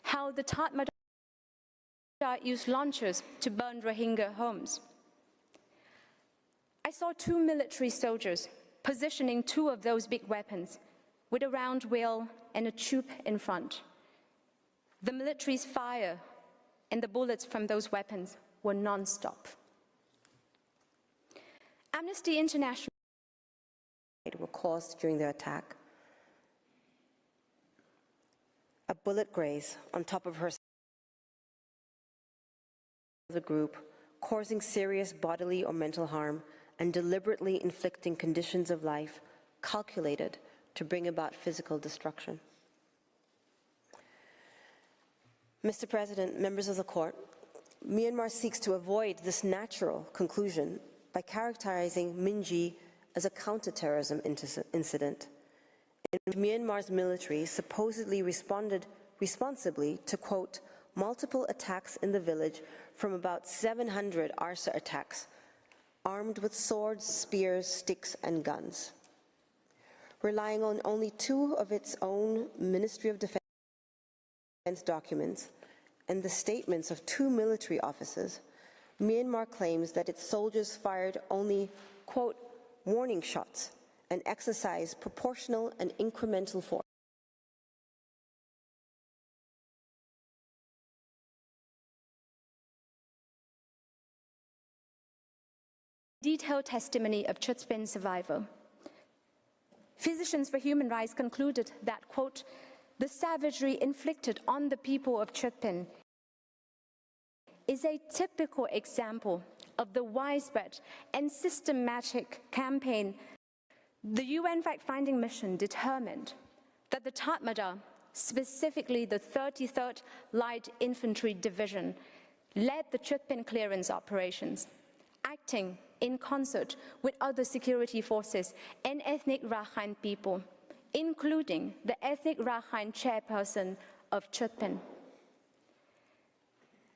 how the Tatmadaw used launchers to burn Rohingya homes. I saw 2 military soldiers positioning 2 of those big weapons with a round wheel and a tube in front. The military's fire and the bullets from those weapons were non-stop. Amnesty International were caused during the attack. A bullet graze on top of her the group, causing serious bodily or mental harm and deliberately inflicting conditions of life calculated to bring about physical destruction. Mr. President, members of the court, Myanmar seeks to avoid this natural conclusion by characterizing Minji as a counterterrorism incident, in which Myanmar's military supposedly responded responsibly to, quote, multiple attacks in the village from about 700 ARSA attacks, armed with swords, spears, sticks, and guns. Relying on only 2 of its own Ministry of Defense documents and the statements of 2 military officers, Myanmar claims that its soldiers fired only, quote, warning shots and exercised proportional and incremental force. Detailed testimony of Chutpin survivor. Physicians for Human Rights concluded that, quote, the savagery inflicted on the people of Chutpin is a typical example of the widespread and systematic campaign. The UN fact-finding mission determined that the Tatmadaw, specifically the 33rd Light Infantry Division, led the Chutpin clearance operations, acting in concert with other security forces and ethnic Rakhine people, including the ethnic Rakhine chairperson of Chutpin.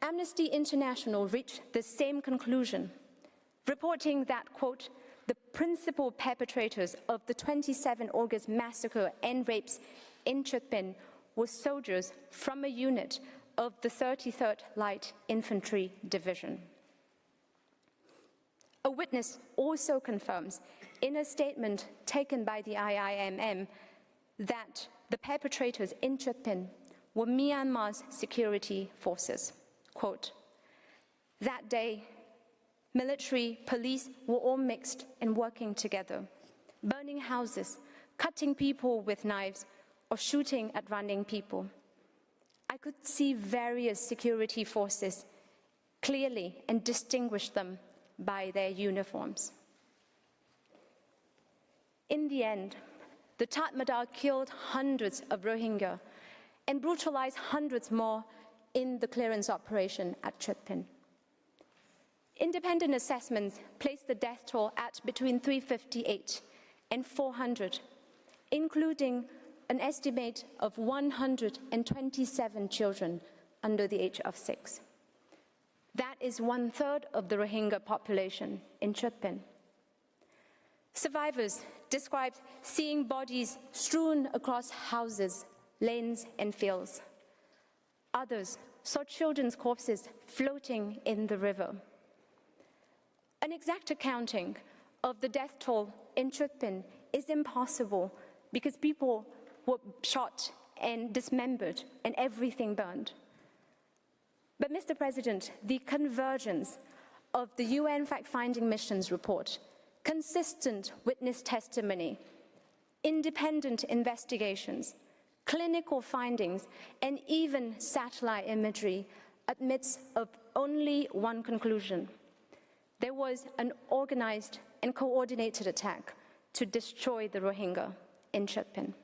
Amnesty International reached the same conclusion, reporting that, quote, the principal perpetrators of the 27 August massacre and rapes in Chutpin were soldiers from a unit of the 33rd Light Infantry Division. A witness also confirms in a statement taken by the IIMM that the perpetrators in Chutpin were Myanmar's security forces. Quote, that day, military, police were all mixed and working together, burning houses, cutting people with knives, or shooting at running people. I could see various security forces clearly and distinguish them by their uniforms. In the end, the Tatmadaw killed hundreds of Rohingya and brutalized hundreds more in the clearance operation at Chutpin. Independent assessments placed the death toll at between 358 and 400, including an estimate of 127 children under the age of 6. That is 1/3 of the Rohingya population in Chutpin. Survivors described seeing bodies strewn across houses, lanes, and fields. Others saw children's corpses floating in the river. An exact accounting of the death toll in Chutpin is impossible because people were shot and dismembered and everything burned. But, Mr. President, the convergence of the UN fact-finding mission's report, consistent witness testimony, independent investigations, clinical findings, and even satellite imagery admits of only one conclusion. There was an organized and coordinated attack to destroy the Rohingya in Chutpin.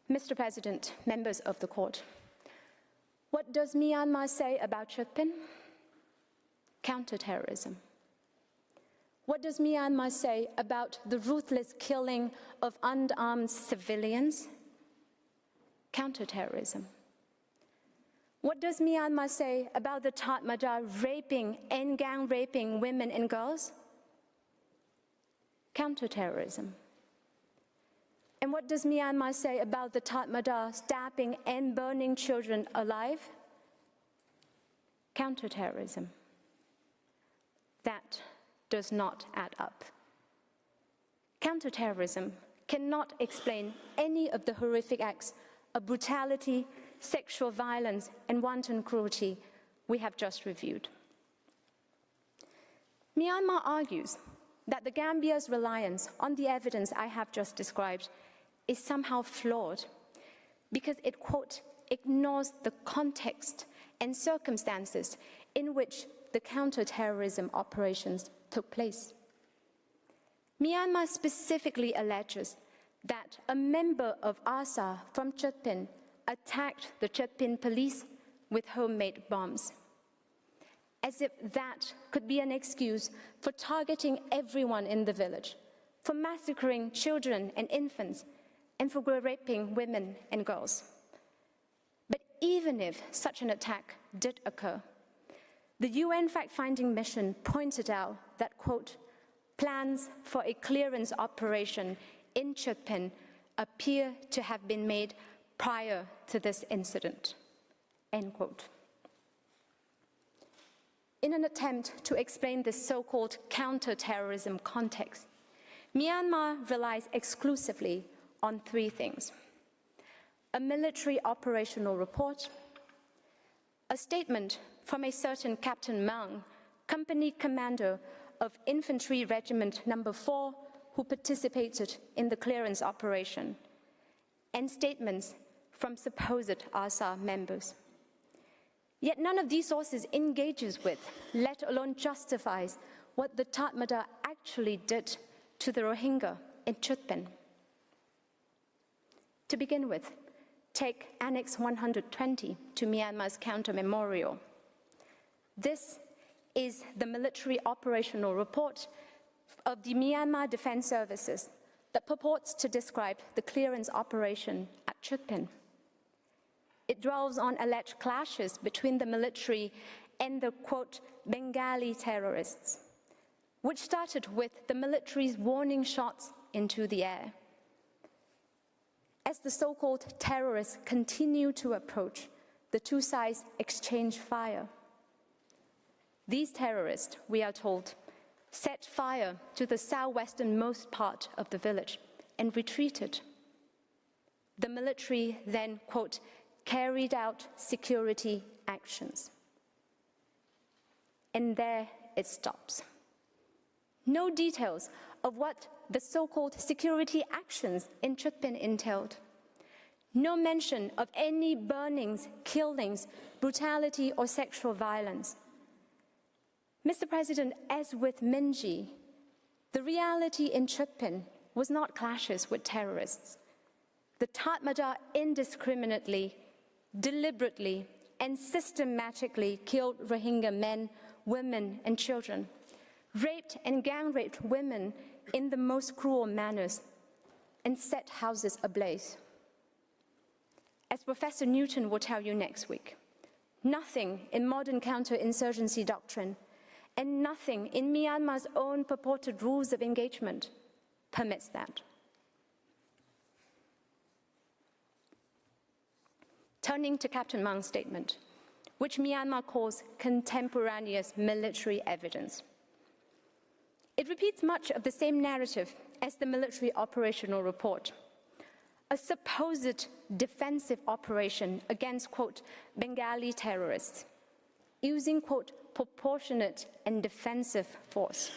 Mr. President, members of the court, what does Myanmar say about Chutpin? Counterterrorism. What does Myanmar say about the ruthless killing of unarmed civilians? Counterterrorism. What does Myanmar say about the Tatmadaw raping and gang raping women and girls? Counterterrorism. And what does Myanmar say about the Tatmadaw stabbing and burning children alive? Counterterrorism. That does not add up. Counterterrorism cannot explain any of the horrific acts of brutality, sexual violence, and wanton cruelty we have just reviewed. Myanmar argues that the Gambia's reliance on the evidence I have just described is somehow flawed because it, quote, ignores the context and circumstances in which the counterterrorism operations took place. Myanmar specifically alleges that a member of ASA from Chutpin attacked the Chutpin police with homemade bombs, as if that could be an excuse for targeting everyone in the village, for massacring children and infants, and for raping women and girls. But even if such an attack did occur, the UN fact-finding mission pointed out that, quote, plans for a clearance operation in Chutpin appear to have been made prior to this incident, end quote. In an attempt to explain this so-called counter-terrorism context, Myanmar relies exclusively on three things: a military operational report, a statement from a certain Captain Mang, company commander of Infantry Regiment No. 4, who participated in the clearance operation, and statements from supposed ASA members. Yet none of these sources engages with, let alone justifies, what the Tatmadaw actually did to the Rohingya in Chutpin. To begin with, take Annex 120 to Myanmar's counter memorial. This is the military operational report of the Myanmar Defense Services that purports to describe the clearance operation at Chutpin. It dwells on alleged clashes between the military and the, quote, Bengali terrorists, which started with the military's warning shots into the air. As the so-called terrorists continue to approach, the two sides exchange fire. These terrorists, we are told, set fire to the southwesternmost part of the village and retreated. The military then, quote, carried out security actions. And there it stops. No details of what the so-called security actions in Chutpin entailed. No mention of any burnings, killings, brutality, or sexual violence. Mr. President, as with Minji, the reality in Chutpin was not clashes with terrorists. The Tatmadaw indiscriminately, deliberately, and systematically killed Rohingya men, women, and children, raped and gang-raped women in the most cruel manners, and set houses ablaze. As Professor Newton will tell you next week, nothing in modern counterinsurgency doctrine and nothing in Myanmar's own purported rules of engagement permits that. Turning to Captain Mang's statement, which Myanmar calls contemporaneous military evidence. It repeats much of the same narrative as the military operational report. A supposed defensive operation against, quote, Bengali terrorists, using, quote, proportionate and defensive force.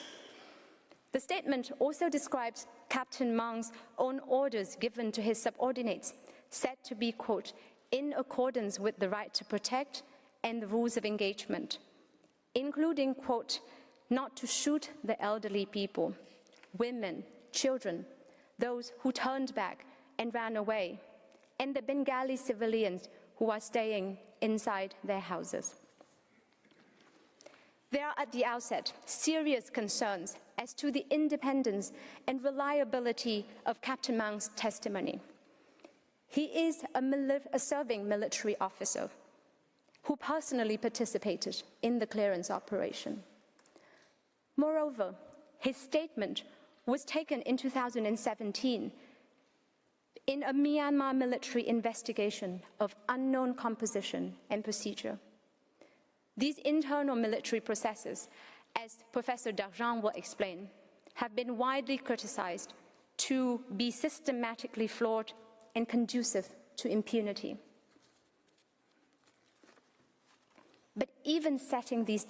The statement also describes Captain Mang's own orders given to his subordinates, said to be, quote, in accordance with the right to protect and the rules of engagement, including, quote, not to shoot the elderly people, women, children, those who turned back and ran away, and the Bengali civilians who are staying inside their houses. There are at the outset serious concerns as to the independence and reliability of Captain Mang's testimony. He is a serving military officer who personally participated in the clearance operation. Moreover, his statement was taken in 2017, in a Myanmar military investigation of unknown composition and procedure. These internal military processes, as Professor Darjean will explain, have been widely criticized to be systematically flawed and conducive to impunity. But even setting these